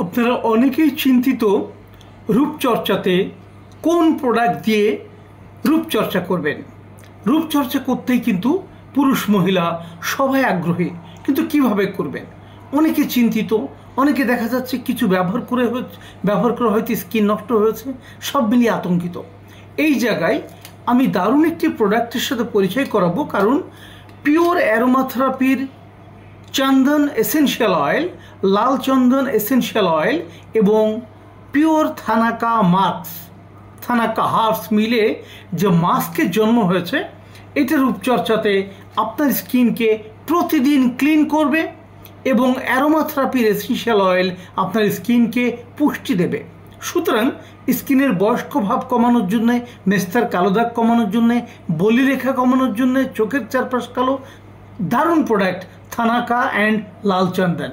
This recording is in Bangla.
আপনারা অনেকেই চিন্তিত রূপচর্চাতে কোন প্রোডাক্ট দিয়ে রূপচর্চা করবেন। রূপচর্চা করতেই কিন্তু পুরুষ মহিলা সবাই আগ্রহী, কিন্তু কিভাবে করবেন অনেকে চিন্তিত। অনেকে দেখা যাচ্ছে কিছু ব্যবহার করে হয়তো স্কিন নষ্ট হয়েছে, সব মিলিয়ে আতঙ্কিত। এই জায়গায় আমি দারুণ একটি প্রোডাক্টের সাথে পরিচয় করাবো, কারণ পিওর অ্যারোমা থেরাপির চন্দন এসেনশিয়াল অয়েল, লাল চন্দন এসেনশিয়াল অয়েল এবং পিওর থানাকা হার্বস মিলে যে মাস্কের জন্ম হয়েছে, এটা রূপচর্চাতে আপনার স্কিনকে প্রতিদিন ক্লিন করবে এবং অ্যারোমা থেরাপির এসেনশিয়াল অয়েল আপনার স্কিনকে পুষ্টি দেবে। সুতরাং স্কিনের বয়স্ক ভাব কমানোর জন্যে, মেস্তার কালো দাগ কমানোর জন্যে, বলিরেখা কমানোর জন্যে, চোখের চারপাশ কালো, দারুণ product thanaka and Lal Chandan.